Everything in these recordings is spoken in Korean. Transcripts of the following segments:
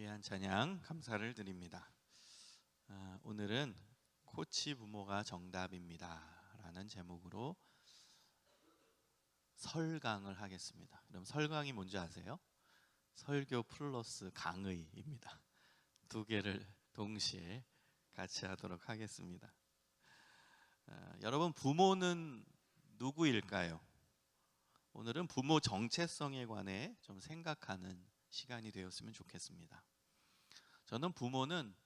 귀한 찬양 감사를 드립니다. 오늘은 코치 부모가 정답입니다 라는 제목으로 설강을 하겠습니다. 그럼 설강이 뭔지 아세요? 설교 플러스 강의입니다. 두 개를 동시에 같이 하도록 하겠습니다. 여러분, 부모는 누구일까요? 오늘은 부모 정체성에 관해 좀 생각하는 시간이 되었으면 좋겠습니다. 저는 부모는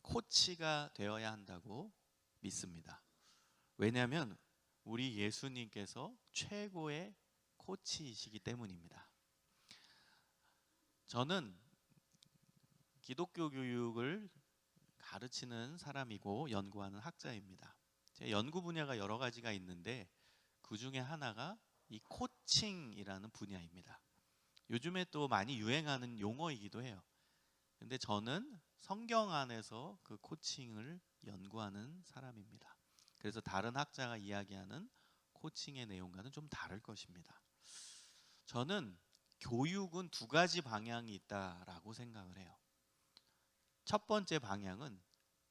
코치가 되어야 한다고 믿습니다. 왜냐하면 우리 예수님께서 최고의 코치이시기 때문입니다. 저는 기독교 교육을 가르치는 사람이고 연구하는 학자입니다. 제 연구 분야가 여러 가지가 있는데 그 중에 하나가 이 코칭이라는 분야입니다. 요즘에 또 많이 유행하는 용어이기도 해요. 근데 저는 성경 안에서 그 코칭을 연구하는 사람입니다. 그래서 다른 학자가 이야기하는 코칭의 내용과는 좀 다를 것입니다. 저는 교육은 두 가지 방향이 있다라고 생각을 해요. 첫 번째 방향은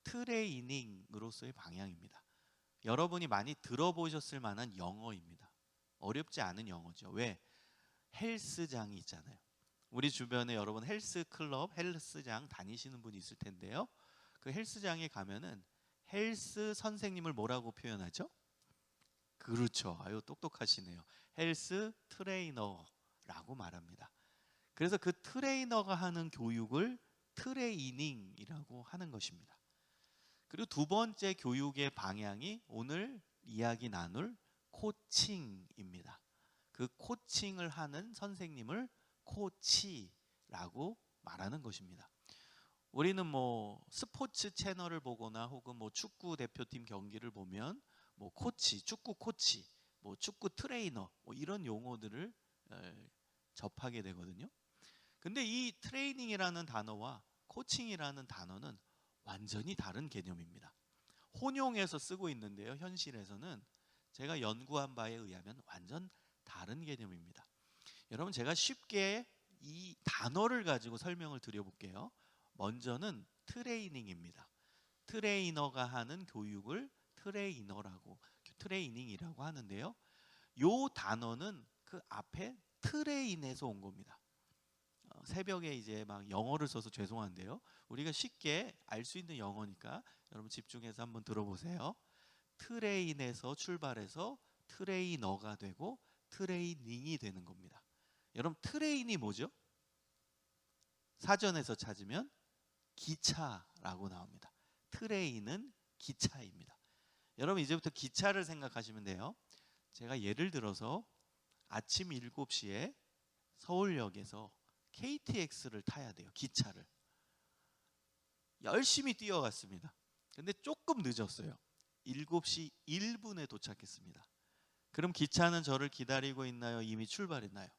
트레이닝으로서의 방향입니다. 여러분이 많이 들어보셨을 만한 영어입니다. 어렵지 않은 영어죠. 왜? 헬스장이 있잖아요. 우리 주변에 여러분 헬스클럽, 헬스장 다니시는 분이 있을 텐데요. 그 헬스장에 가면은 헬스 선생님을 뭐라고 표현하죠? 그렇죠. 아유, 똑똑하시네요. 헬스 트레이너라고 말합니다. 그래서 그 트레이너가 하는 교육을 트레이닝이라고 하는 것입니다. 그리고 두 번째 교육의 방향이 오늘 이야기 나눌 코칭입니다. 그 코칭을 하는 선생님을 코치라고 말하는 것입니다. 우리는 스포츠 채널을 보거나 혹은 축구 대표팀 경기를 보면 코치, 축구 코치, 축구 트레이너 이런 용어들을 접하게 되거든요. 근데 이 트레이닝이라는 단어와 코칭이라는 단어는 완전히 다른 개념입니다. 혼용해서 쓰고 있는데요. 현실에서는 제가 연구한 바에 의하면 완전 다른 개념입니다. 여러분, 제가 쉽게 이 단어를 가지고 설명을 드려볼게요. 먼저는 트레이닝입니다. 트레이너가 하는 교육을 트레이닝이라고 하는데요. 이 단어는 그 앞에 트레인에서 온 겁니다. 새벽에 이제 막 영어를 써서 죄송한데요. 우리가 쉽게 알 수 있는 영어니까 여러분 집중해서 한번 들어보세요. 트레인에서 출발해서 트레이너가 되고 트레이닝이 되는 겁니다. 여러분, 트레인이 뭐죠? 사전에서 찾으면 기차라고 나옵니다. 트레인은 기차입니다. 여러분, 이제부터 기차를 생각하시면 돼요. 제가 예를 들어서 아침 7시에 서울역에서 KTX를 타야 돼요. 기차를. 열심히 뛰어갔습니다. 근데 조금 늦었어요. 7시 1분에 도착했습니다. 그럼 기차는 저를 기다리고 있나요? 이미 출발했나요?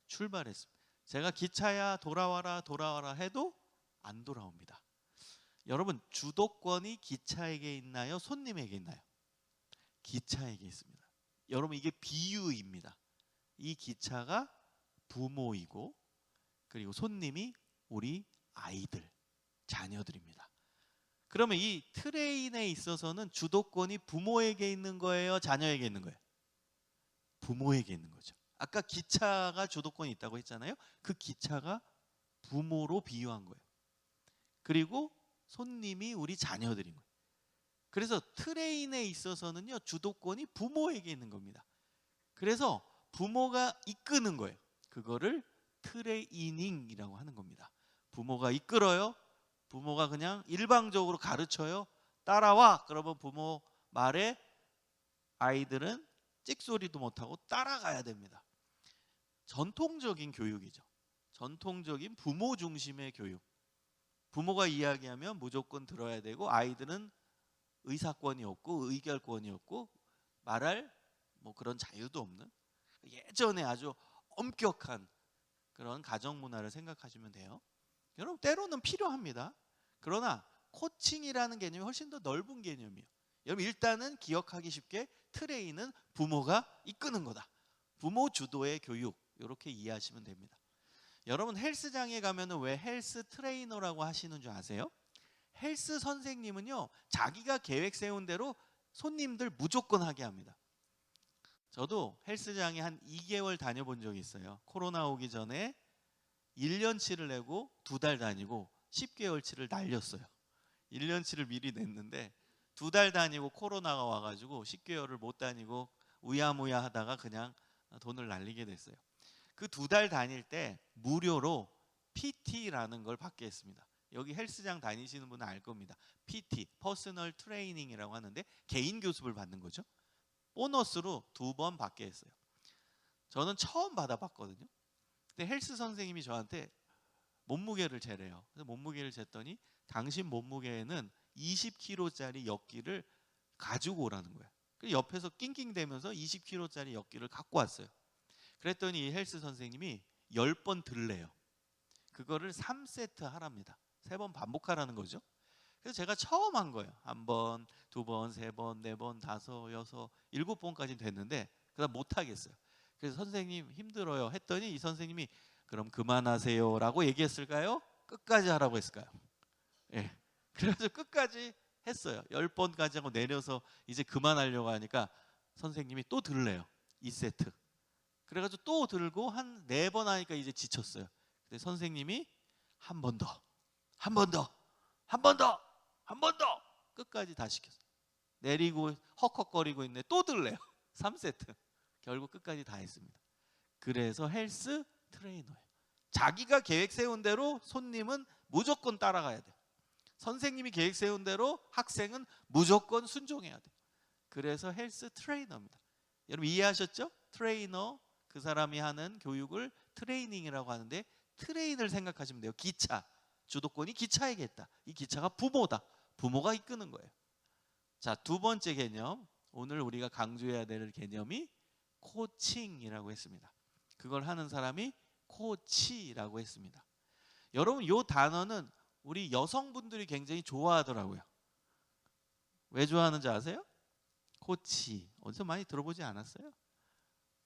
출발했습니다. 제가 기차야 돌아와라 해도 안 돌아옵니다. 여러분, 주도권이 기차에게 있나요? 손님에게 있나요? 기차에게 있습니다. 여러분, 이게 비유입니다. 이 기차가 부모이고 그리고 손님이 우리 아이들, 자녀들입니다. 그러면 이 트레인에 있어서는 주도권이 부모에게 있는 거예요? 자녀에게 있는 거예요? 부모에게 있는 거죠. 아까 기차가 주도권이 있다고 했잖아요. 그 기차가 부모로 비유한 거예요. 그리고 손님이 우리 자녀들인 거예요. 그래서 트레인에 있어서는요, 주도권이 부모에게 있는 겁니다. 그래서 부모가 이끄는 거예요. 그거를 트레이닝이라고 하는 겁니다. 부모가 이끌어요. 부모가 그냥 일방적으로 가르쳐요. 따라와. 그러면 부모 말에 아이들은 찍소리도 못하고 따라가야 됩니다. 전통적인 교육이죠. 전통적인 부모 중심의 교육. 부모가 이야기하면 무조건 들어야 되고 아이들은 의사권이 없고 의결권이 없고 말할 그런 자유도 없는 예전에 아주 엄격한 그런 가정 문화를 생각하시면 돼요. 여러분, 때로는 필요합니다. 그러나 코칭이라는 개념이 훨씬 더 넓은 개념이에요. 여러분, 일단은 기억하기 쉽게 트레인은 부모가 이끄는 거다. 부모 주도의 교육, 이렇게 이해하시면 됩니다. 여러분 헬스장에 가면은 왜 헬스 트레이너라고 하시는 줄 아세요? 헬스 선생님은요, 자기가 계획 세운 대로 손님들 무조건 하게 합니다. 저도 헬스장에 한 2개월 다녀본 적이 있어요. 코로나 오기 전에 1년치를 내고 2달 다니고 10개월치를 날렸어요. 1년치를 미리 냈는데 2달 다니고 코로나가 와가지고 10개월을 못 다니고 우야무야 하다가 그냥 돈을 날리게 됐어요. 그 2달 다닐 때 무료로 PT라는 걸 받게 했습니다. 여기 헬스장 다니시는 분은 알 겁니다. PT, 퍼스널 트레이닝이라고 하는데 개인 교습을 받는 거죠. 보너스로 2번 받게 했어요. 저는 처음 받아봤거든요. 근데 헬스 선생님이 저한테 몸무게를 재래요. 그래서 몸무게를 쟀더니 당신 몸무게에는 20kg짜리 역기를 가지고 오라는 거예요. 그래서 옆에서 낑낑대면서 20kg짜리 역기를 갖고 왔어요. 그랬더니 이 헬스 선생님이 10번 들래요. 그거를 3세트 하랍니다. 3번 반복하라는 거죠. 그래서 제가 처음 한 거예요. 1번, 2번, 3번, 4번, 5, 6, 7번까지 됐는데 그다음 못 하겠어요. 그래서 선생님 힘들어요 했더니 이 선생님이 그럼 그만하세요 라고 얘기했을까요? 끝까지 하라고 했을까요? 예. 그래서 끝까지 했어요. 10번까지 하고 내려서 이제 그만하려고 하니까 선생님이 또 들래요. 2세트. 그래가지고 또 들고 한 4번 하니까 이제 지쳤어요. 근데 선생님이 한 번 더, 한 번 더, 한 번 더, 한 번 더 끝까지 다 시켰어요. 내리고 헉헉거리고 있네. 또 들래요. 3세트. 결국 끝까지 다 했습니다. 그래서 헬스 트레이너예요. 자기가 계획 세운 대로 손님은 무조건 따라가야 돼요. 선생님이 계획 세운 대로 학생은 무조건 순종해야 돼요. 그래서 헬스 트레이너입니다. 여러분 이해하셨죠? 트레이너, 그 사람이 하는 교육을 트레이닝이라고 하는데 트레인을 생각하시면 돼요. 기차, 주도권이 기차에게 있다. 이 기차가 부모다. 부모가 이끄는 거예요. 자, 2번째 개념, 오늘 우리가 강조해야 될 개념이 코칭이라고 했습니다. 그걸 하는 사람이 코치라고 했습니다. 여러분 이 단어는 우리 여성분들이 굉장히 좋아하더라고요. 왜 좋아하는지 아세요? 코치. 어디서 많이 들어보지 않았어요?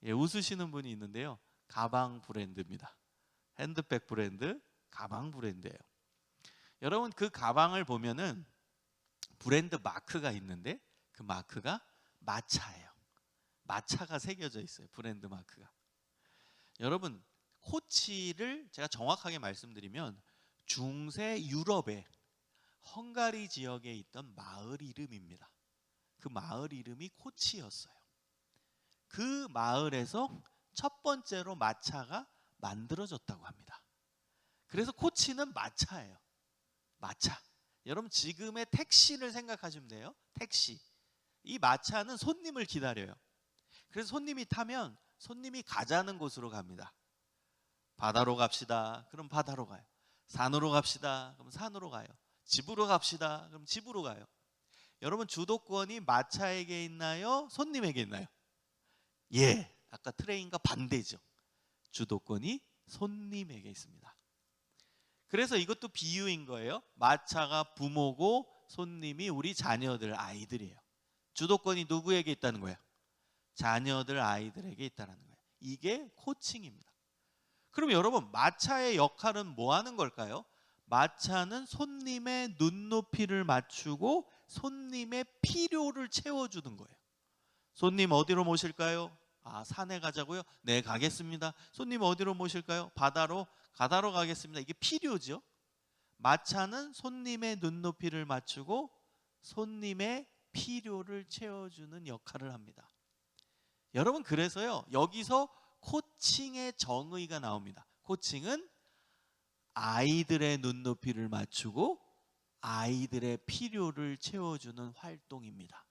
예, 웃으시는 분이 있는데요. 가방 브랜드입니다. 핸드백 브랜드, 가방 브랜드예요. 여러분 그 가방을 보면은 브랜드 마크가 있는데 그 마크가 마차예요. 마차가 새겨져 있어요. 브랜드 마크가. 여러분 코치를 제가 정확하게 말씀드리면 중세 유럽의 헝가리 지역에 있던 마을 이름입니다. 그 마을 이름이 코치였어요. 그 마을에서 첫 번째로 마차가 만들어졌다고 합니다. 그래서 코치는 마차예요. 마차. 여러분 지금의 택시를 생각하시면 돼요. 택시. 이 마차는 손님을 기다려요. 그래서 손님이 타면 손님이 가자는 곳으로 갑니다. 바다로 갑시다. 그럼 바다로 가요. 산으로 갑시다. 그럼 산으로 가요. 집으로 갑시다. 그럼 집으로 가요. 여러분 주도권이 마차에게 있나요? 손님에게 있나요? 예, 아까 트레인과 반대죠. 주도권이 손님에게 있습니다. 그래서 이것도 비유인 거예요. 마차가 부모고 손님이 우리 자녀들, 아이들이에요. 주도권이 누구에게 있다는 거예요? 자녀들, 아이들에게 있다는 거예요. 이게 코칭입니다. 그럼 여러분 마차의 역할은 뭐 하는 걸까요? 마차는 손님의 눈높이를 맞추고 손님의 필요를 채워주는 거예요. 손님 어디로 모실까요? 아, 산에 가자고요? 네, 가겠습니다. 손님 어디로 모실까요? 바다로 가겠습니다. 이게 필요죠. 마차는 손님의 눈높이를 맞추고 손님의 필요를 채워주는 역할을 합니다. 여러분 그래서요 여기서 코칭의 정의가 나옵니다. 코칭은 아이들의 눈높이를 맞추고 아이들의 필요를 채워주는 활동입니다.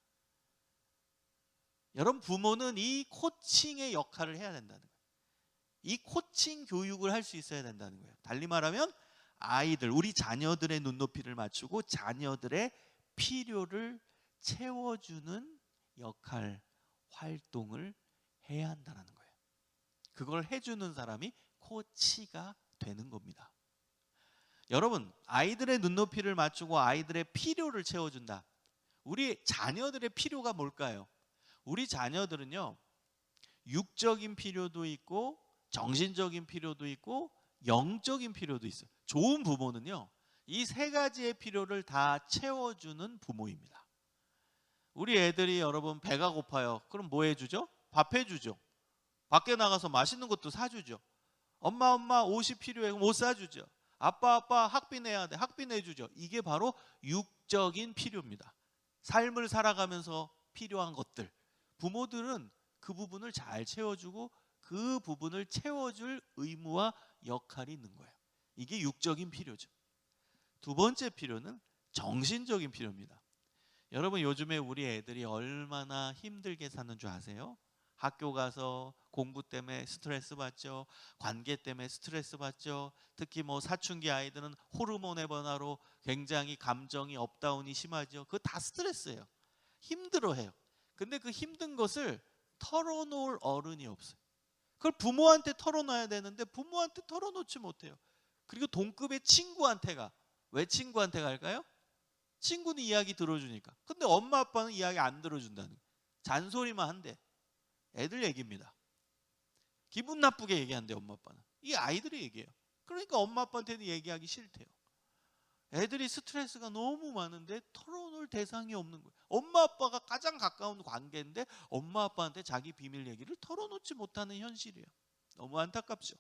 여러분 부모는 이 코칭의 역할을 해야 된다는 거예요. 이 코칭 교육을 할 수 있어야 된다는 거예요. 달리 말하면 아이들, 우리 자녀들의 눈높이를 맞추고 자녀들의 필요를 채워주는 역할, 활동을 해야 한다는 거예요. 그걸 해주는 사람이 코치가 되는 겁니다. 여러분 아이들의 눈높이를 맞추고 아이들의 필요를 채워준다. 우리 자녀들의 필요가 뭘까요? 우리 자녀들은요 육적인 필요도 있고 정신적인 필요도 있고 영적인 필요도 있어요. 좋은 부모는요, 이 세 가지의 필요를 다 채워주는 부모입니다. 우리 애들이 여러분 배가 고파요. 그럼 뭐 해주죠? 밥 해주죠. 밖에 나가서 맛있는 것도 사주죠. 엄마 옷이 필요해. 그럼 옷 사주죠. 아빠 학비 내야 돼. 학비 내주죠. 이게 바로 육적인 필요입니다. 삶을 살아가면서 필요한 것들. 부모들은 그 부분을 잘 채워주고 그 부분을 채워줄 의무와 역할이 있는 거예요. 이게 육적인 필요죠. 두 번째 필요는 정신적인 필요입니다. 여러분 요즘에 우리 애들이 얼마나 힘들게 사는 줄 아세요? 학교 가서 공부 때문에 스트레스 받죠. 관계 때문에 스트레스 받죠. 특히 뭐 사춘기 아이들은 호르몬의 변화로 굉장히 감정이 업다운이 심하죠. 그거 다 스트레스예요. 힘들어해요. 근데 그 힘든 것을 털어놓을 어른이 없어요. 그걸 부모한테 털어놔야 되는데 부모한테 털어놓지 못해요. 그리고 동급의 친구한테 가. 왜 친구한테 갈까요? 친구는 이야기 들어주니까. 근데 엄마 아빠는 이야기 안 들어준다는 거예요. 잔소리만 한대. 애들 얘기입니다. 기분 나쁘게 얘기한대 엄마 아빠는. 이 아이들이 얘기해요. 그러니까 엄마 아빠한테는 얘기하기 싫대요. 애들이 스트레스가 너무 많은데 털어놓을 대상이 없는 거예요. 엄마 아빠가 가장 가까운 관계인데 엄마 아빠한테 자기 비밀 얘기를 털어놓지 못하는 현실이에요. 너무 안타깝죠.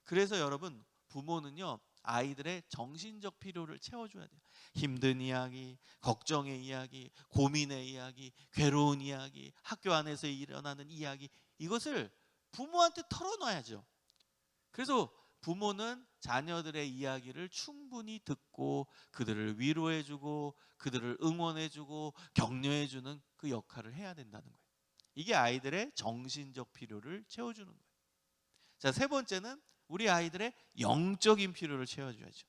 그래서 여러분 부모는요, 아이들의 정신적 필요를 채워줘야 돼요. 힘든 이야기, 걱정의 이야기, 고민의 이야기, 괴로운 이야기, 학교 안에서 일어나는 이야기, 이것을 부모한테 털어놔야죠. 그래서 부모는 자녀들의 이야기를 충분히 듣고 그들을 위로해주고 그들을 응원해주고 격려해주는 그 역할을 해야 된다는 거예요. 이게 아이들의 정신적 필요를 채워주는 거예요. 자, 세 번째는 우리 아이들의 영적인 필요를 채워줘야죠.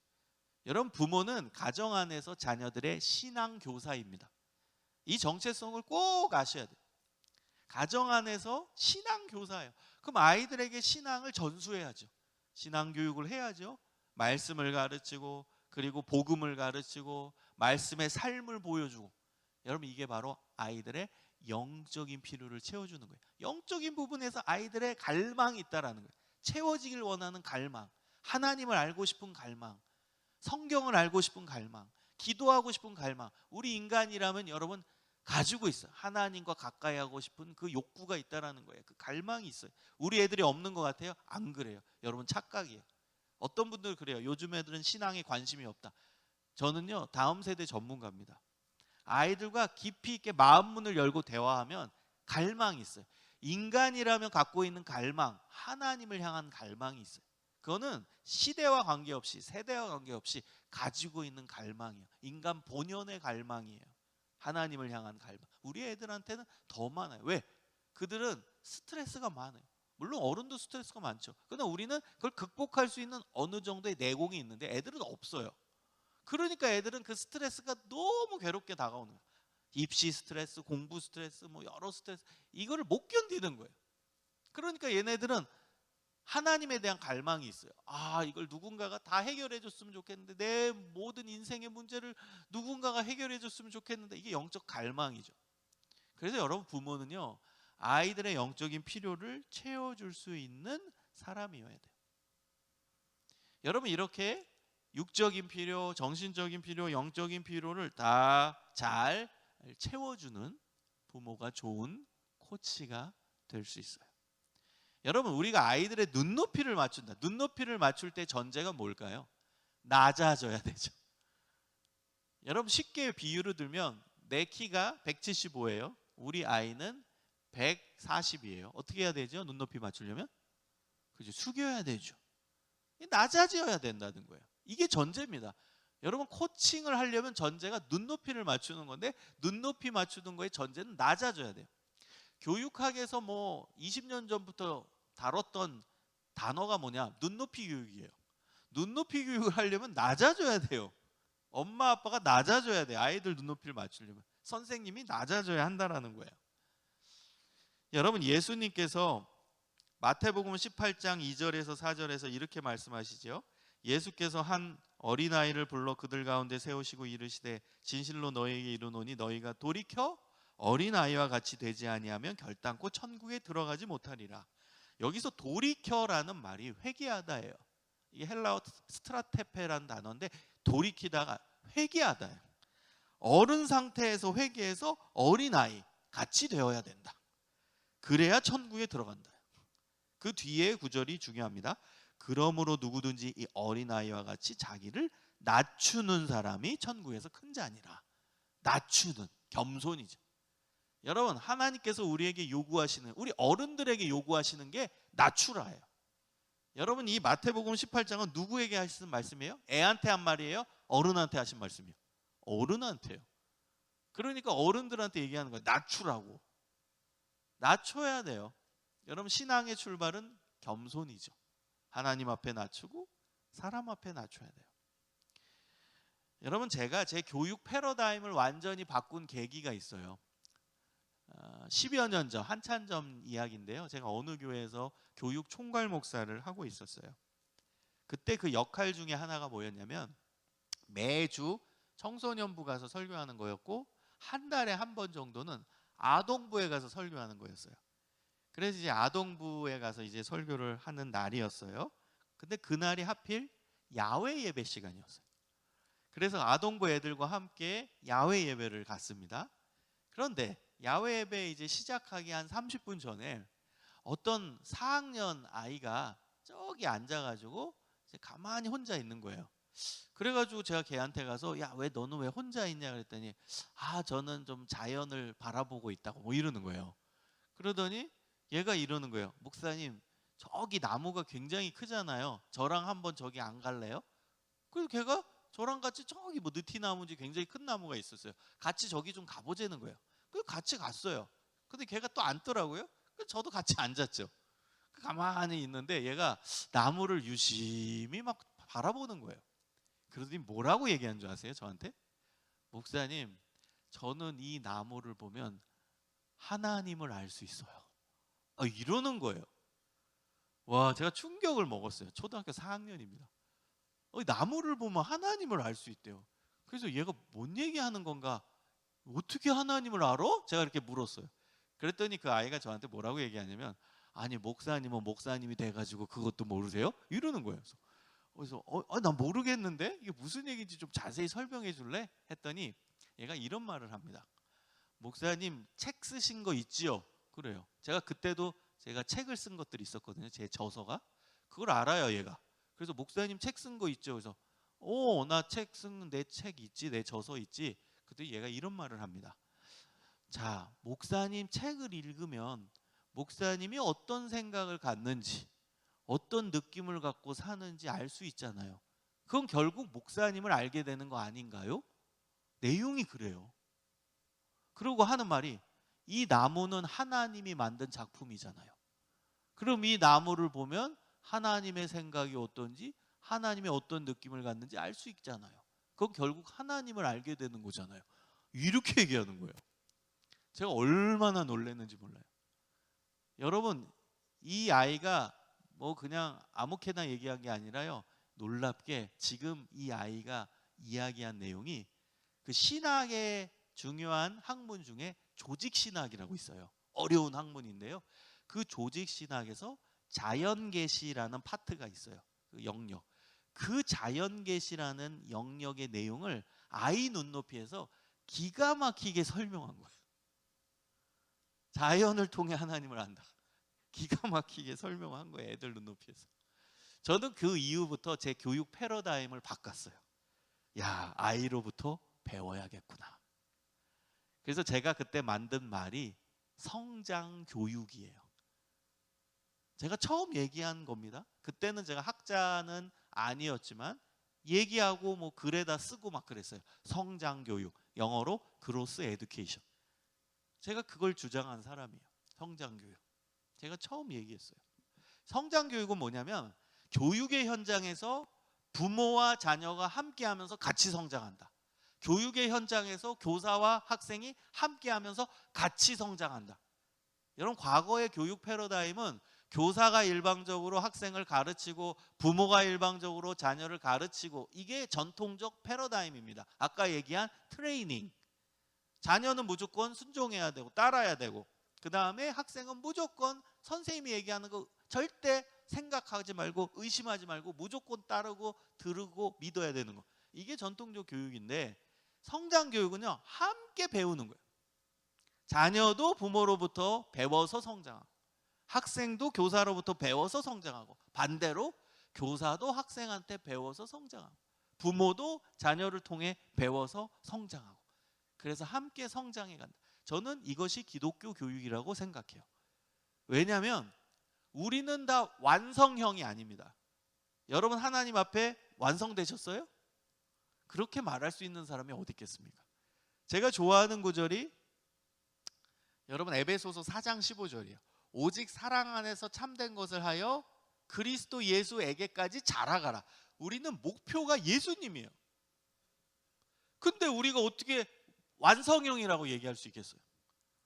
여러분 부모는 가정 안에서 자녀들의 신앙 교사입니다. 이 정체성을 꼭 아셔야 돼요. 가정 안에서 신앙 교사예요. 그럼 아이들에게 신앙을 전수해야죠. 신앙 교육을 해야죠. 말씀을 가르치고 그리고 복음을 가르치고 말씀의 삶을 보여주고. 여러분 이게 바로 아이들의 영적인 필요를 채워주는 거예요. 영적인 부분에서 아이들의 갈망이 있다라는 거예요. 채워지길 원하는 갈망, 하나님을 알고 싶은 갈망, 성경을 알고 싶은 갈망, 기도하고 싶은 갈망. 우리 인간이라면 여러분 가지고 있어요. 하나님과 가까이 하고 싶은 그 욕구가 있다라는 거예요. 그 갈망이 있어요. 우리 애들이 없는 것 같아요? 안 그래요. 여러분 착각이에요. 어떤 분들 그래요. 요즘 애들은 신앙에 관심이 없다. 저는요 다음 세대 전문가입니다. 아이들과 깊이 있게 마음 문을 열고 대화하면 갈망이 있어요. 인간이라면 갖고 있는 갈망, 하나님을 향한 갈망이 있어요. 그거는 시대와 관계없이 세대와 관계없이 가지고 있는 갈망이에요. 인간 본연의 갈망이에요. 하나님을 향한 갈망. 우리 애들한테는 더 많아요. 왜? 그들은 스트레스가 많아요. 물론 어른도 스트레스가 많죠. 그러나 우리는 그걸 극복할 수 있는 어느 정도의 내공이 있는데 애들은 없어요. 그러니까 애들은 그 스트레스가 너무 괴롭게 다가오는 거예요. 입시 스트레스, 공부 스트레스, 뭐 여러 스트레스, 이거를 못 견디는 거예요. 그러니까 얘네들은 하나님에 대한 갈망이 있어요. 아, 이걸 누군가가 다 해결해 줬으면 좋겠는데, 내 모든 인생의 문제를 누군가가 해결해 줬으면 좋겠는데, 이게 영적 갈망이죠. 그래서 여러분 부모는요, 아이들의 영적인 필요를 채워줄 수 있는 사람이어야 돼요. 여러분 이렇게 육적인 필요, 정신적인 필요, 영적인 필요를 다 잘 채워주는 부모가 좋은 코치가 될 수 있어요. 여러분 우리가 아이들의 눈높이를 맞춘다. 눈높이를 맞출 때 전제가 뭘까요? 낮아져야 되죠. 여러분 쉽게 비유를 들면 내 키가 175예요. 우리 아이는 140이에요. 어떻게 해야 되죠? 눈높이 맞추려면? 그죠? 숙여야 되죠. 낮아져야 된다는 거예요. 이게 전제입니다. 여러분 코칭을 하려면 전제가 눈높이를 맞추는 건데 눈높이 맞추는 거의 전제는 낮아져야 돼요. 교육학에서 뭐 20년 전부터 다뤘던 단어가 뭐냐? 눈높이 교육이에요. 눈높이 교육을 하려면 낮아져야 돼요. 엄마 아빠가 낮아져야 돼요. 아이들 눈높이를 맞추려면 선생님이 낮아져야 한다는 거예요. 여러분 예수님께서 마태복음 18장 2절에서 4절에서 이렇게 말씀하시죠. 예수께서 한 어린아이를 불러 그들 가운데 세우시고 이르시되 진실로 너희에게 이르노니 너희가 돌이켜 어린아이와 같이 되지 아니하면 결단코 천국에 들어가지 못하리라. 여기서 돌이켜라는 말이 회개하다예요. 이게 헬라어 스트라테페라는 단어인데 돌이키다가 회개하다예요. 어른 상태에서 회개해서 어린아이 같이 되어야 된다. 그래야 천국에 들어간다. 그 뒤에 구절이 중요합니다. 그러므로 누구든지 이 어린아이와 같이 자기를 낮추는 사람이 천국에서 큰 자니라. 낮추는, 겸손이죠. 여러분, 하나님께서 우리에게 요구하시는, 우리 어른들에게 요구하시는 게 낮추라예요. 여러분, 이 마태복음 18장은 누구에게 하신 말씀이에요? 애한테 한 말이에요? 어른한테 하신 말씀이에요? 어른한테요. 그러니까 어른들한테 얘기하는 거예요. 낮추라고. 낮춰야 돼요. 여러분, 신앙의 출발은 겸손이죠. 하나님 앞에 낮추고 사람 앞에 낮춰야 돼요. 여러분, 제가 제 교육 패러다임을 완전히 바꾼 계기가 있어요. 10여 년 전, 한참 전 이야기인데요. 제가 어느 교회에서 교육 총괄 목사를 하고 있었어요. 그때 그 역할 중에 하나가 뭐였냐면 매주 청소년부 가서 설교하는 거였고 한 달에 한 번 정도는 아동부에 가서 설교하는 거였어요. 그래서 이제 아동부에 가서 이제 설교를 하는 날이었어요. 근데 그날이 하필 야외 예배 시간이었어요. 그래서 아동부 애들과 함께 야외 예배를 갔습니다. 그런데 야외 예배 이제 시작하기 한 30분 전에 어떤 4학년 아이가 저기 앉아가지고 이제 가만히 혼자 있는 거예요. 그래가지고 제가 걔한테 가서 야, 왜 너는 왜 혼자 있냐 그랬더니 저는 좀 자연을 바라보고 있다고 뭐 이러는 거예요. 그러더니 얘가 이러는 거예요. 목사님, 저기 나무가 굉장히 크잖아요. 저랑 한번 저기 안 갈래요? 그래서 걔가 저랑 같이 저기 뭐 느티나무인지 굉장히 큰 나무가 있었어요. 같이 저기 좀 가보자는 거예요. 그래서 같이 갔어요. 근데 걔가 또 앉더라고요. 그래서 저도 같이 앉았죠. 가만히 있는데 얘가 나무를 유심히 막 바라보는 거예요. 그러더니 뭐라고 얘기한 줄 아세요? 저한테? 목사님, 저는 이 나무를 보면 하나님을 알 수 있어요. 이러는 거예요. 와, 제가 충격을 먹었어요. 초등학교 4학년입니다. 나무를 보면 하나님을 알 수 있대요. 그래서 얘가 뭔 얘기하는 건가? 어떻게 하나님을 알아? 제가 이렇게 물었어요. 그랬더니 그 아이가 저한테 뭐라고 얘기하냐면 아니, 목사님은 목사님이 돼가지고 그것도 모르세요? 이러는 거예요. 그래서 난 모르겠는데 이게 무슨 얘기인지 좀 자세히 설명해 줄래? 했더니 얘가 이런 말을 합니다. 목사님, 책 쓰신 거 있지요? 그래요. 제가 그때도 제가 책을 쓴 것들이 있었거든요. 제 저서가. 그걸 알아요, 얘가. 그래서 목사님 책 쓴 거 있죠? 그래서 나 책 쓴 내 책 있지, 내 저서 있지. 그때 얘가 이런 말을 합니다. 자, 목사님 책을 읽으면 목사님이 어떤 생각을 갖는지, 어떤 느낌을 갖고 사는지 알 수 있잖아요. 그건 결국 목사님을 알게 되는 거 아닌가요? 내용이 그래요. 그러고 하는 말이 이 나무는 하나님이 만든 작품이잖아요. 그럼 이 나무를 보면 하나님의 생각이 어떤지, 하나님의 어떤 느낌을 갖는지 알 수 있잖아요. 그건 결국 하나님을 알게 되는 거잖아요. 이렇게 얘기하는 거예요. 제가 얼마나 놀랐는지 몰라요. 여러분, 이 아이가 뭐 그냥 아무렇게나 얘기한 게 아니라요. 놀랍게 지금 이 아이가 이야기한 내용이 그 신학의 중요한 학문 중에 조직신학이라고 있어요. 어려운 학문인데요. 그 조직신학에서 자연계시라는 파트가 있어요. 그 영역. 그 자연계시라는 영역의 내용을 아이 눈높이에서 기가 막히게 설명한 거예요. 자연을 통해 하나님을 안다. 기가 막히게 설명한 거예요. 애들 눈높이에서. 저는 그 이후부터 제 교육 패러다임을 바꿨어요. 야, 아이로부터 배워야겠구나. 그래서 제가 그때 만든 말이 성장 교육이에요. 제가 처음 얘기한 겁니다. 그때는 제가 학자는 아니었지만 얘기하고 뭐 글에다 쓰고 막 그랬어요. 성장 교육, 영어로 growth education. 제가 그걸 주장한 사람이에요. 성장 교육. 제가 처음 얘기했어요. 성장 교육은 뭐냐면 교육의 현장에서 부모와 자녀가 함께하면서 같이 성장한다. 교육의 현장에서 교사와 학생이 함께하면서 같이 성장한다. 여러분, 과거의 교육 패러다임은 교사가 일방적으로 학생을 가르치고 부모가 일방적으로 자녀를 가르치고, 이게 전통적 패러다임입니다. 아까 얘기한 트레이닝. 자녀는 무조건 순종해야 되고 따라야 되고, 그 다음에 학생은 무조건 선생님이 얘기하는 거 절대 생각하지 말고 의심하지 말고 무조건 따르고 들으고 믿어야 되는 거. 이게 전통적 교육인데 성장 교육은요, 함께 배우는 거예요. 자녀도 부모로부터 배워서 성장하고 학생도 교사로부터 배워서 성장하고 반대로 교사도 학생한테 배워서 성장하고 부모도 자녀를 통해 배워서 성장하고 그래서 함께 성장해 간다. 저는 이것이 기독교 교육이라고 생각해요. 왜냐하면 우리는 다 완성형이 아닙니다. 여러분 하나님 앞에 완성되셨어요? 그렇게 말할 수 있는 사람이 어디 있겠습니까? 제가 좋아하는 구절이 여러분 에베소서 4장 15절이에요. 오직 사랑 안에서 참된 것을 하여 그리스도 예수에게까지 자라가라. 우리는 목표가 예수님이에요. 근데 우리가 어떻게 완성형이라고 얘기할 수 있겠어요?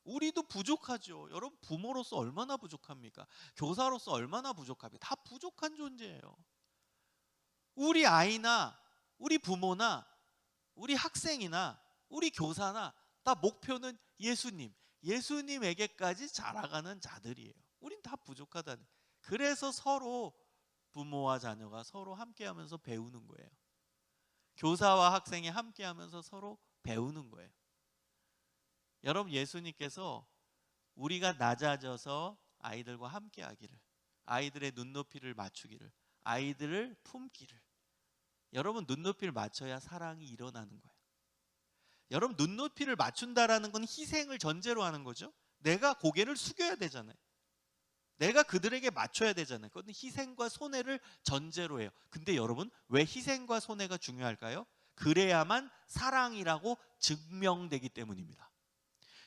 우리도 부족하죠. 여러분 부모로서 얼마나 부족합니까? 교사로서 얼마나 부족합니까? 다 부족한 존재예요. 우리 아이나 우리 부모나 우리 학생이나 우리 교사나 다 목표는 예수님, 예수님에게까지 자라가는 자들이에요. 우린 다 부족하다는. 그래서 서로 부모와 자녀가 서로 함께하면서 배우는 거예요. 교사와 학생이 함께하면서 서로 배우는 거예요. 여러분 예수님께서 우리가 낮아져서 아이들과 함께하기를, 아이들의 눈높이를 맞추기를, 아이들을 품기를. 여러분 눈높이를 맞춰야 사랑이 일어나는 거예요. 여러분 눈높이를 맞춘다라는 건 희생을 전제로 하는 거죠. 내가 고개를 숙여야 되잖아요. 내가 그들에게 맞춰야 되잖아요. 그건 희생과 손해를 전제로 해요. 근데 여러분 왜 희생과 손해가 중요할까요? 그래야만 사랑이라고 증명되기 때문입니다.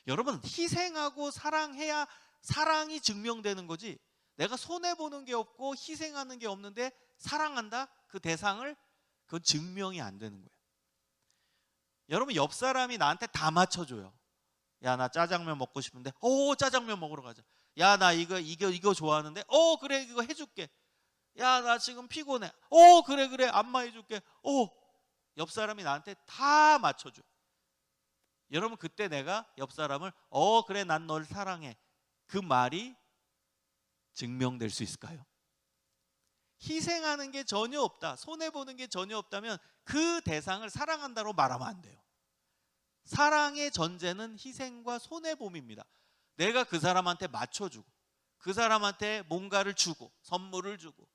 여러분 희생하고 사랑해야 사랑이 증명되는 거지, 내가 손해보는 게 없고 희생하는 게 없는데 사랑한다? 그 대상을, 그건 증명이 안 되는 거예요. 여러분 옆 사람이 나한테 다 맞춰줘요. 야 나 짜장면 먹고 싶은데 짜장면 먹으러 가자. 야 나 이거 좋아하는데 그래 이거 해줄게. 야 나 지금 피곤해. 그래 안마해줄게. 옆 사람이 나한테 다 맞춰줘요. 여러분 그때 내가 옆 사람을 그래 난 널 사랑해, 그 말이 증명될 수 있을까요? 희생하는 게 전혀 없다, 손해보는 게 전혀 없다면 그 대상을 사랑한다고 말하면 안 돼요. 사랑의 전제는 희생과 손해봄입니다. 내가 그 사람한테 맞춰주고 그 사람한테 뭔가를 주고 선물을 주고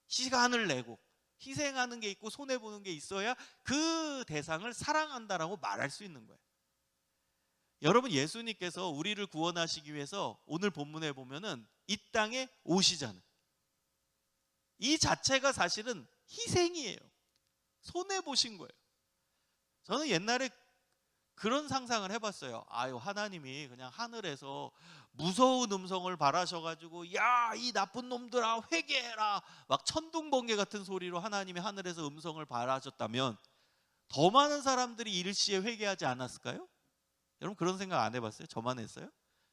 시간을 내고 희생하는 게 있고 손해보는 게 있어야 그 대상을 사랑한다라고 말할 수 있는 거예요. 여러분 예수님께서 우리를 구원하시기 위해서 오늘 본문에 보면은 이 땅에 오시잖아요. 이 자체가 사실은 희생이에요. 손해보신 거예요. 저는 옛날에 그런 상상을 해봤어요. 하나님이 그냥 하늘에서 무서운 음성을 발하셔가지고 야 이 나쁜 놈들아 회개해라 막 천둥번개 같은 소리로 하나님이 하늘에서 음성을 발하셨다면 더 많은 사람들이 일시에 회개하지 않았을까요? 여러분 그런 생각 안 해봤어요? 저만 했어요?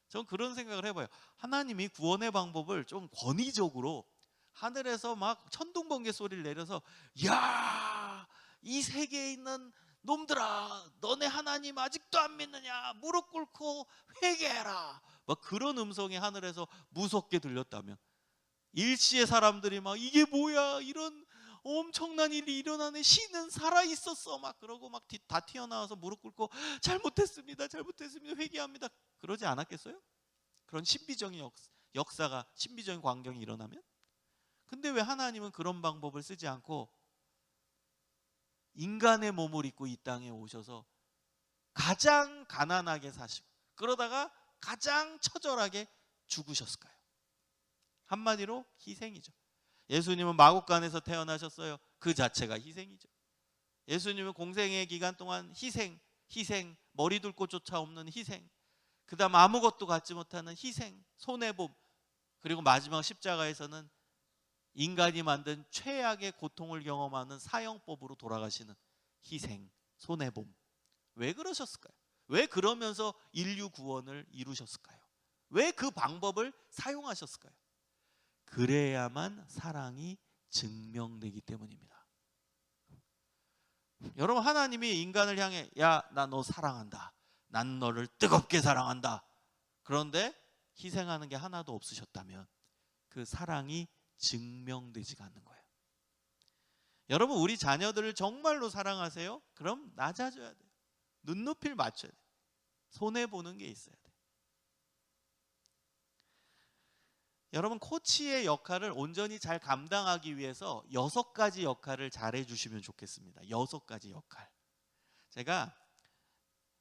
전 그런 생각을 해봐요. 하나님이 구원의 방법을 좀 권위적으로 하늘에서 막 천둥번개 소리를 내려서 야 이 세계에 있는 놈들아 너네 하나님 아직도 안 믿느냐, 무릎 꿇고 회개해라, 막 그런 음성이 하늘에서 무섭게 들렸다면 일시에 사람들이 막 이게 뭐야, 이런 엄청난 일이 일어나네, 신은 살아있었어 막 그러고 막 다 튀어나와서 무릎 꿇고 잘못했습니다 회개합니다, 그러지 않았겠어요? 그런 신비적인 역사가, 신비적인 광경이 일어나면. 근데 왜 하나님은 그런 방법을 쓰지 않고 인간의 몸을 입고 이 땅에 오셔서 가장 가난하게 사시고 그러다가 가장 처절하게 죽으셨을까요? 한마디로 희생이죠. 예수님은 마국간에서 태어나셨어요. 그 자체가 희생이죠. 예수님은 공생의 기간 동안 희생, 머리 둘 곳조차 없는 희생, 그 다음 아무것도 갖지 못하는 희생, 손해봄, 그리고 마지막 십자가에서는 인간이 만든 최악의 고통을 경험하는 사형법으로 돌아가시는 희생, 손해봄. 왜 그러셨을까요? 왜 그러면서 인류 구원을 이루셨을까요? 왜 그 방법을 사용하셨을까요? 그래야만 사랑이 증명되기 때문입니다. 여러분 하나님이 인간을 향해 야 나 너 사랑한다, 난 너를 뜨겁게 사랑한다, 그런데 희생하는 게 하나도 없으셨다면 그 사랑이 증명되지가 않는 거예요. 여러분, 우리 자녀들을 정말로 사랑하세요? 그럼 낮아져야 돼요. 눈높이를 맞춰야 돼요. 손해보는 게 있어야 돼요. 여러분, 코치의 역할을 온전히 잘 감당하기 위해서 6가지 역할을 잘 해주시면 좋겠습니다. 6가지 역할. 제가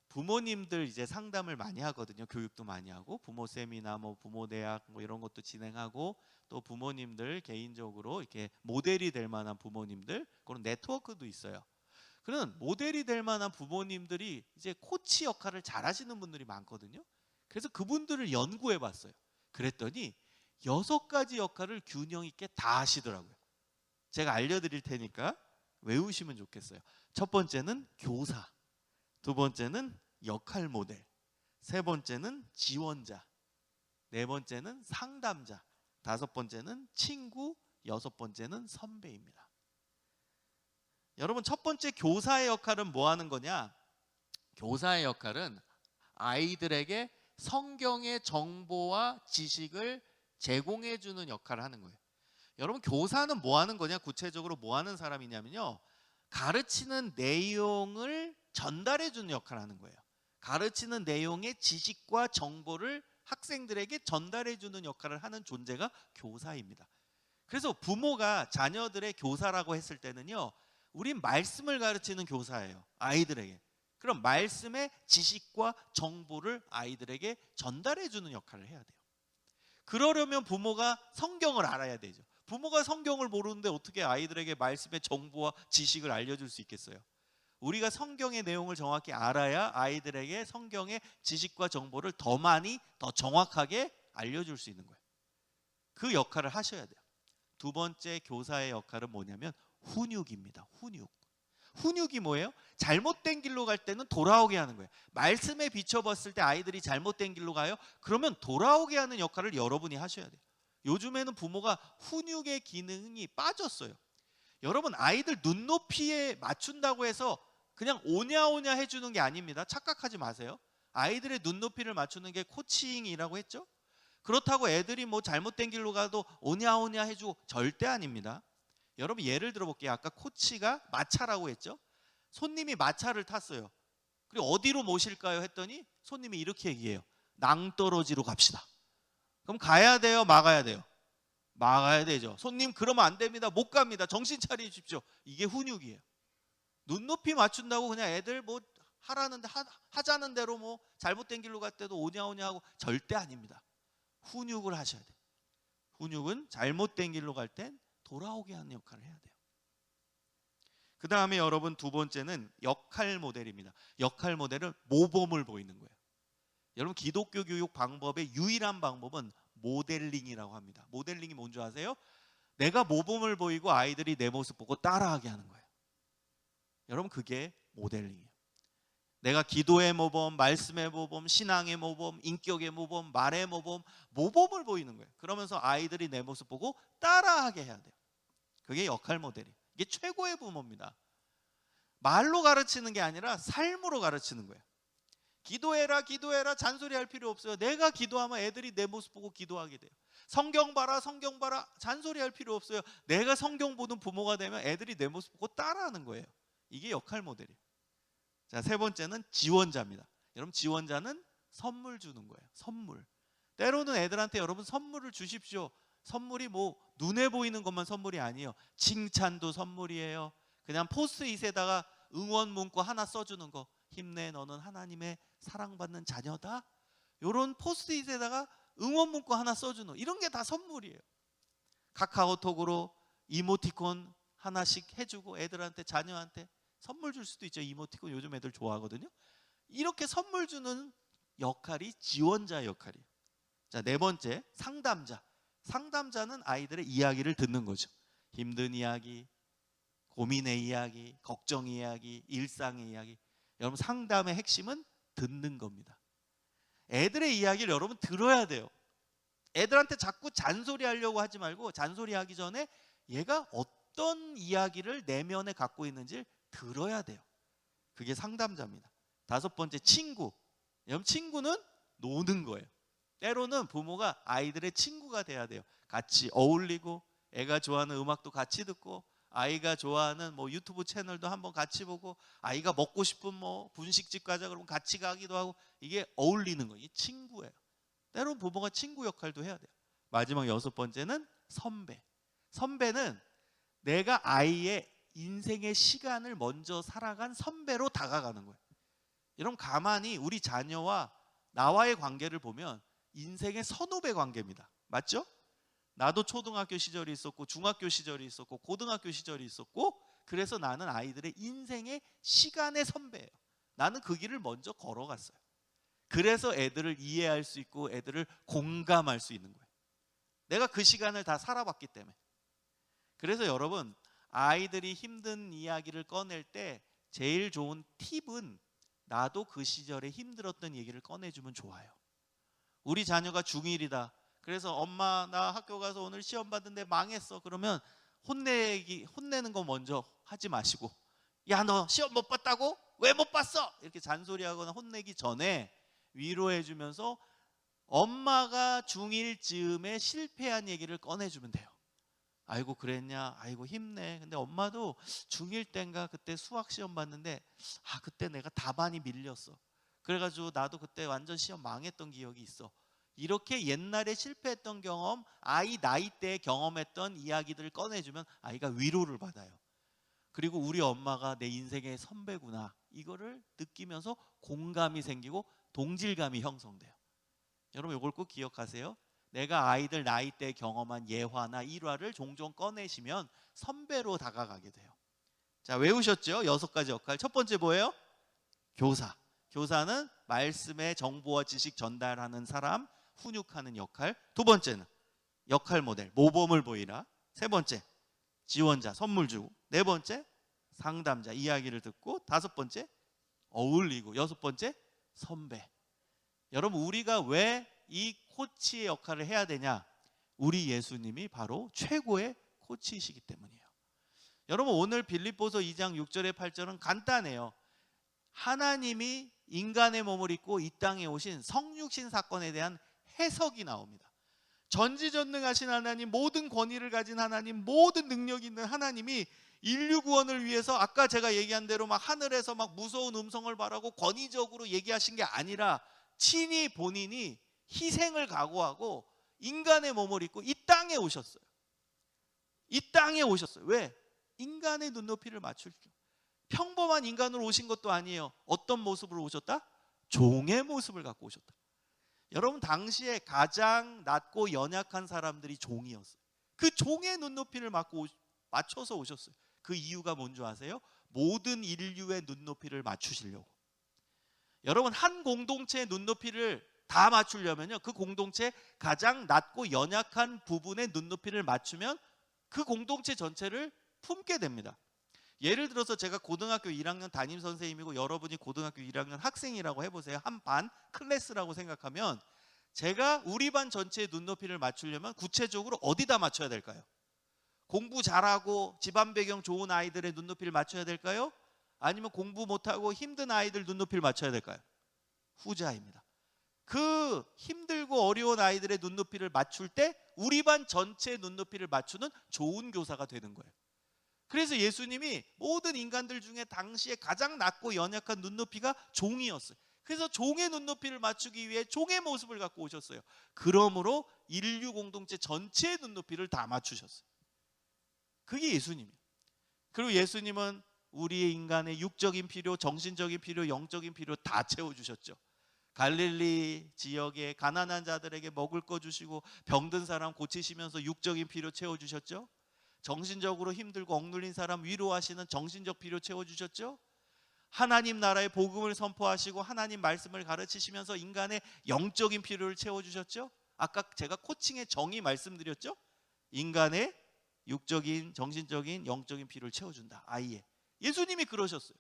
부모님들 이제 상담을 많이 하거든요. 교육도 많이 하고 부모 세미나 뭐 부모 대학 뭐 이런 것도 진행하고, 또 부모님들 개인적으로 이렇게 모델이 될 만한 부모님들, 그런 네트워크도 있어요. 그런 모델이 될 만한 부모님들이 이제 코치 역할을 잘 하시는 분들이 많거든요. 그래서 그분들을 연구해 봤어요. 그랬더니 6가지 역할을 균형 있게 다 하시더라고요. 제가 알려드릴 테니까 외우시면 좋겠어요. 첫 번째는 교사, 두 번째는 역할 모델, 세 번째는 지원자, 네 번째는 상담자, 다섯 번째는 친구, 여섯 번째는 선배입니다. 여러분, 첫 번째 교사의 역할은 뭐 하는 거냐? 교사의 역할은 아이들에게 성경의 정보와 지식을 제공해 주는 역할을 하는 거예요. 여러분, 교사는 뭐 하는 거냐? 구체적으로 뭐 하는 사람이냐면요, 가르치는 내용을 전달해 주는 역할을 하는 거예요. 가르치는 내용의 지식과 정보를 학생들에게 전달해 주는 역할을 하는 존재가 교사입니다. 그래서 부모가 자녀들의 교사라고 했을 때는요, 우린 말씀을 가르치는 교사예요. 아이들에게. 그럼 말씀의 지식과 정보를 아이들에게 전달해 주는 역할을 해야 돼요. 그러려면 부모가 성경을 알아야 되죠. 부모가 성경을 모르는데 어떻게 아이들에게 말씀의 정보와 지식을 알려줄 수 있겠어요? 우리가 성경의 내용을 정확히 알아야 아이들에게 성경의 지식과 정보를 더 많이, 더 정확하게 알려줄 수 있는 거예요. 그 역할을 하셔야 돼요. 두 번째 교사의 역할은 뭐냐면 훈육입니다. 훈육. 훈육이 뭐예요? 잘못된 길로 갈 때는 돌아오게 하는 거예요. 말씀에 비춰봤을 때 아이들이 잘못된 길로 가요? 그러면 돌아오게 하는 역할을 여러분이 하셔야 돼요. 요즘에는 부모가 훈육의 기능이 빠졌어요. 여러분, 아이들 눈높이에 맞춘다고 해서 그냥 오냐오냐 해주는 게 아닙니다. 착각하지 마세요. 아이들의 눈높이를 맞추는 게 코칭이라고 했죠? 그렇다고 애들이 뭐 잘못된 길로 가도 오냐오냐 해주고 절대 아닙니다. 여러분, 예를 들어볼게요. 아까 코치가 마차라고 했죠? 손님이 마차를 탔어요. 그리고 어디로 모실까요? 했더니 손님이 이렇게 얘기해요. 낭떠러지로 갑시다. 그럼 가야 돼요? 막아야 돼요? 막아야 되죠. 손님, 그러면 안 됩니다. 못 갑니다. 정신 차리십시오. 이게 훈육이에요. 눈높이 맞춘다고 그냥 애들 뭐 하라는데 하자는 대로 뭐 잘못된 길로 갈 때도 오냐오냐 하고 절대 아닙니다. 훈육을 하셔야 돼요. 훈육은 잘못된 길로 갈 땐 돌아오게 하는 역할을 해야 돼요. 그 다음에 여러분, 두 번째는 역할 모델입니다. 역할 모델은 모범을 보이는 거예요. 여러분, 기독교 교육 방법의 유일한 방법은 모델링이라고 합니다. 모델링이 뭔지 아세요? 내가 모범을 보이고 아이들이 내 모습 보고 따라하게 하는 거예요. 여러분, 그게 모델링이에요. 내가 기도의 모범, 말씀의 모범, 신앙의 모범, 인격의 모범, 말의 모범, 모범을 보이는 거예요. 그러면서 아이들이 내 모습 보고 따라하게 해야 돼요. 그게 역할 모델이에요. 이게 최고의 부모입니다. 말로 가르치는 게 아니라 삶으로 가르치는 거예요. 기도해라, 기도해라 잔소리할 필요 없어요. 내가 기도하면 애들이 내 모습 보고 기도하게 돼요. 성경 봐라, 성경 봐라 잔소리할 필요 없어요. 내가 성경 보는 부모가 되면 애들이 내 모습 보고 따라하는 거예요. 이게 역할 모델이에요. 자, 세 번째는 지원자입니다. 여러분, 지원자는 선물 주는 거예요. 선물. 때로는 애들한테 여러분 선물을 주십시오. 선물이 뭐 눈에 보이는 것만 선물이 아니에요. 칭찬도 선물이에요. 그냥 포스트잇에다가 응원 문구 하나 써주는 거. 힘내, 너는 하나님의 사랑받는 자녀다. 이런 포스트잇에다가 응원 문구 하나 써주는, 이런 게 다 선물이에요. 카카오톡으로 이모티콘 하나씩 해주고 애들한테, 자녀한테 선물 줄 수도 있죠. 이모티콘 요즘 애들 좋아하거든요. 이렇게 선물 주는 역할이 지원자 역할이에요. 자, 네 번째, 상담자. 상담자는 아이들의 이야기를 듣는 거죠. 힘든 이야기, 고민의 이야기, 걱정 이야기, 일상의 이야기. 여러분, 상담의 핵심은 듣는 겁니다. 애들의 이야기를 여러분 들어야 돼요. 애들한테 자꾸 잔소리 하려고 하지 말고, 잔소리 하기 전에 얘가 어떤 이야기를 내면에 갖고 있는지 들어야 돼요. 그게 상담자입니다. 다섯 번째, 친구. 여러분, 친구는 노는 거예요. 때로는 부모가 아이들의 친구가 돼야 돼요. 같이 어울리고 애가 좋아하는 음악도 같이 듣고, 아이가 좋아하는 뭐 유튜브 채널도 한번 같이 보고, 아이가 먹고 싶은 뭐 분식집 가자 그러면 같이 가기도 하고, 이게 어울리는 거예요. 이 친구예요. 때로는 부모가 친구 역할도 해야 돼요. 마지막 6번째는 선배. 선배는 내가 아이의 인생의 시간을 먼저 살아간 선배로 다가가는 거예요. 여러분, 가만히 우리 자녀와 나와의 관계를 보면 인생의 선후배 관계입니다. 맞죠? 나도 초등학교 시절이 있었고, 중학교 시절이 있었고, 고등학교 시절이 있었고, 그래서 나는 아이들의 인생의 시간의 선배예요. 나는 그 길을 먼저 걸어갔어요. 그래서 애들을 이해할 수 있고 애들을 공감할 수 있는 거예요. 내가 그 시간을 다 살아봤기 때문에. 그래서 여러분, 아이들이 힘든 이야기를 꺼낼 때 제일 좋은 팁은 나도 그 시절에 힘들었던 얘기를 꺼내주면 좋아요. 우리 자녀가 중1이다. 그래서 엄마 나 학교 가서 오늘 시험 봤는데 망했어. 그러면 혼내는 거 먼저 하지 마시고, 야 너 시험 못 봤다고? 왜 못 봤어? 이렇게 잔소리하거나 혼내기 전에 위로해 주면서 엄마가 중1 즈음에 실패한 얘기를 꺼내주면 돼요. 아이고 그랬냐? 아이고 힘내. 근데 엄마도 중1 땐가 그때 수학 시험 봤는데 그때 내가 답안이 밀렸어. 그래가지고 나도 그때 완전 시험 망했던 기억이 있어. 이렇게 옛날에 실패했던 경험, 아이 나이 때 경험했던 이야기들을 꺼내주면 아이가 위로를 받아요. 그리고 우리 엄마가 내 인생의 선배구나, 이거를 느끼면서 공감이 생기고 동질감이 형성돼요. 여러분 이걸 꼭 기억하세요. 내가 아이들 나이 때 경험한 예화나 일화를 종종 꺼내시면 선배로 다가가게 돼요. 자, 외우셨죠? 6가지 역할. 첫 번째 뭐예요? 교사. 교사는 말씀의 정보와 지식 전달하는 사람, 훈육하는 역할. 두 번째는 역할 모델, 모범을 보이라. 세 번째, 지원자, 선물 주고. 네 번째, 상담자, 이야기를 듣고. 다섯 번째, 어울리고. 여섯 번째, 선배. 여러분, 우리가 왜 이 코치의 역할을 해야 되냐? 우리 예수님이 바로 최고의 코치이시기 때문이에요. 여러분, 오늘 빌립보서 2장 6절에 8절은 간단해요. 하나님이 인간의 몸을 입고 이 땅에 오신 성육신 사건에 대한 해석이 나옵니다. 전지전능하신 하나님, 모든 권위를 가진 하나님, 모든 능력이 있는 하나님이 인류 구원을 위해서 아까 제가 얘기한 대로 막 하늘에서 막 무서운 음성을 바라고 권위적으로 얘기하신 게 아니라 친히 본인이 희생을 각오하고 인간의 몸을 입고 이 땅에 오셨어요. 이 땅에 오셨어요. 왜? 인간의 눈높이를 맞추시죠. 평범한 인간으로 오신 것도 아니에요. 어떤 모습으로 오셨다? 종의 모습을 갖고 오셨다. 여러분, 당시에 가장 낮고 연약한 사람들이 종이었어요. 그 종의 눈높이를 맞춰서 오셨어요. 그 이유가 뭔지 아세요? 모든 인류의 눈높이를 맞추시려고. 여러분, 한 공동체의 눈높이를 다 맞추려면요, 그 공동체 가장 낮고 연약한 부분의 눈높이를 맞추면 그 공동체 전체를 품게 됩니다. 예를 들어서 제가 고등학교 1학년 담임 선생님이고 여러분이 고등학교 1학년 학생이라고 해보세요. 한 반 클래스라고 생각하면 제가 우리 반 전체의 눈높이를 맞추려면 구체적으로 어디다 맞춰야 될까요? 공부 잘하고 집안 배경 좋은 아이들의 눈높이를 맞춰야 될까요? 아니면 공부 못하고 힘든 아이들 눈높이를 맞춰야 될까요? 후자입니다. 그 힘들고 어려운 아이들의 눈높이를 맞출 때 우리 반 전체의 눈높이를 맞추는 좋은 교사가 되는 거예요. 그래서 예수님이 모든 인간들 중에 당시에 가장 낮고 연약한 눈높이가 종이었어요. 그래서 종의 눈높이를 맞추기 위해 종의 모습을 갖고 오셨어요. 그러므로 인류 공동체 전체의 눈높이를 다 맞추셨어요. 그게 예수님이에요. 그리고 예수님은 우리의 인간의 육적인 필요, 정신적인 필요, 영적인 필요 다 채워주셨죠. 갈릴리 지역에 가난한 자들에게 먹을 거 주시고 병든 사람 고치시면서 육적인 필요 채워주셨죠. 정신적으로 힘들고 억눌린 사람 위로하시는 정신적 필요 채워주셨죠. 하나님 나라의 복음을 선포하시고 하나님 말씀을 가르치시면서 인간의 영적인 필요를 채워주셨죠. 아까 제가 코칭의 정의 말씀드렸죠. 인간의 육적인, 정신적인, 영적인 필요를 채워준다. 아이의. 예수님이 그러셨어요.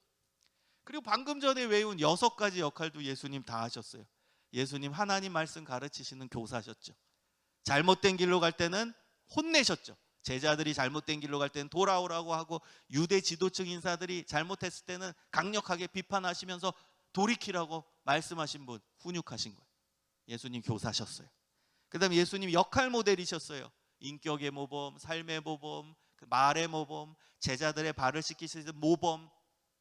그리고 방금 전에 외운 6가지 역할도 예수님 다 하셨어요. 예수님 하나님 말씀 가르치시는 교사셨죠. 잘못된 길로 갈 때는 혼내셨죠. 제자들이 잘못된 길로 갈 때는 돌아오라고 하고, 유대 지도층 인사들이 잘못했을 때는 강력하게 비판하시면서 돌이키라고 말씀하신 분, 훈육하신 거예요. 예수님 교사셨어요. 그 다음에 예수님 역할 모델이셨어요. 인격의 모범, 삶의 모범, 말의 모범, 제자들의 발을 씻기시는 모범,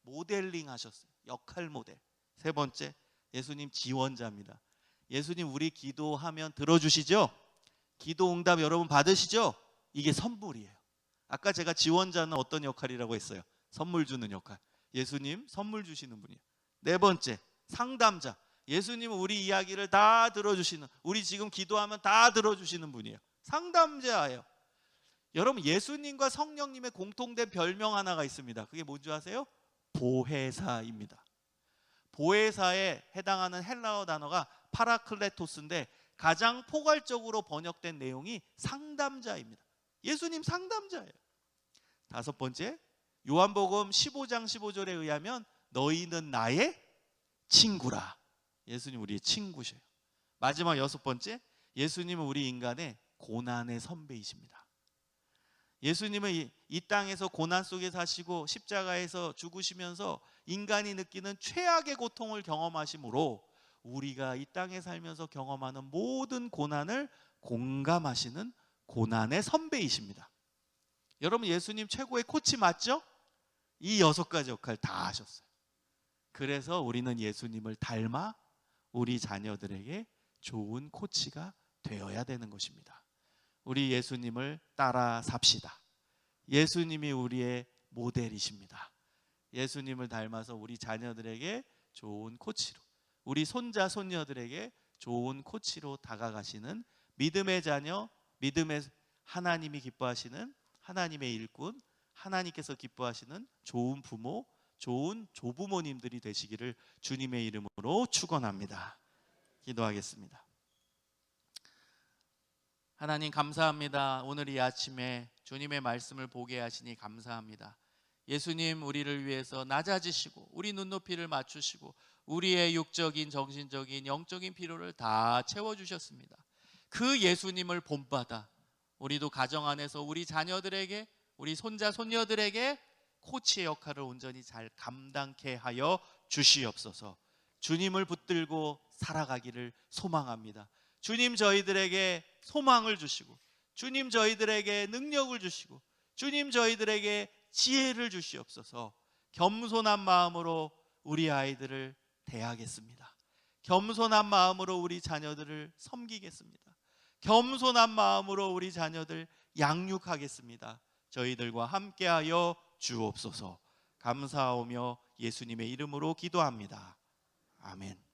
모델링 하셨어요. 역할 모델. 세 번째, 예수님 지원자입니다. 예수님 우리 기도하면 들어주시죠? 기도 응답 여러분 받으시죠? 이게 선물이에요. 아까 제가 지원자는 어떤 역할이라고 했어요? 선물 주는 역할. 예수님 선물 주시는 분이에요. 네 번째, 상담자. 예수님은 우리 이야기를 다 들어주시는, 우리 지금 기도하면 다 들어주시는 분이에요. 상담자예요. 여러분, 예수님과 성령님의 공통된 별명 하나가 있습니다. 그게 뭔지 아세요? 보혜사입니다. 보혜사에 해당하는 헬라어 단어가 파라클레토스인데 가장 포괄적으로 번역된 내용이 상담자입니다. 예수님 상담자예요. 다섯 번째, 요한복음 15장 15절에 의하면 너희는 나의 친구라. 예수님 우리의 친구셔요. 마지막 여섯 번째, 예수님은 우리 인간의 고난의 선배이십니다. 예수님은 이 땅에서 고난 속에 사시고 십자가에서 죽으시면서 인간이 느끼는 최악의 고통을 경험하심으로 우리가 이 땅에 살면서 경험하는 모든 고난을 공감하시는 고난의 선배이십니다. 여러분, 예수님 최고의 코치 맞죠? 이 여섯 가지 역할 다 하셨어요. 그래서 우리는 예수님을 닮아 우리 자녀들에게 좋은 코치가 되어야 되는 것입니다. 우리 예수님을 따라 삽시다. 예수님이 우리의 모델이십니다. 예수님을 닮아서 우리 자녀들에게 좋은 코치로, 우리 손자 손녀들에게 좋은 코치로 다가가시는 믿음의 자녀, 믿음의 하나님이 기뻐하시는 하나님의 일꾼, 하나님께서 기뻐하시는 좋은 부모, 좋은 조부모님들이 되시기를 주님의 이름으로 축원합니다. 기도하겠습니다. 하나님 감사합니다. 오늘 이 아침에 주님의 말씀을 보게 하시니 감사합니다. 예수님 우리를 위해서 낮아지시고 우리 눈높이를 맞추시고 우리의 육적인, 정신적인, 영적인 필요를 다 채워주셨습니다. 그 예수님을 본받아 우리도 가정 안에서 우리 자녀들에게, 우리 손자 손녀들에게 코치의 역할을 온전히 잘 감당케 하여 주시옵소서. 주님을 붙들고 살아가기를 소망합니다. 주님 저희들에게 소망을 주시고, 주님 저희들에게 능력을 주시고, 주님 저희들에게 지혜를 주시옵소서. 겸손한 마음으로 우리 아이들을 대하겠습니다. 겸손한 마음으로 우리 자녀들을 섬기겠습니다. 겸손한 마음으로 우리 자녀들 양육하겠습니다. 저희들과 함께하여 주옵소서. 감사하오며 예수님의 이름으로 기도합니다. 아멘.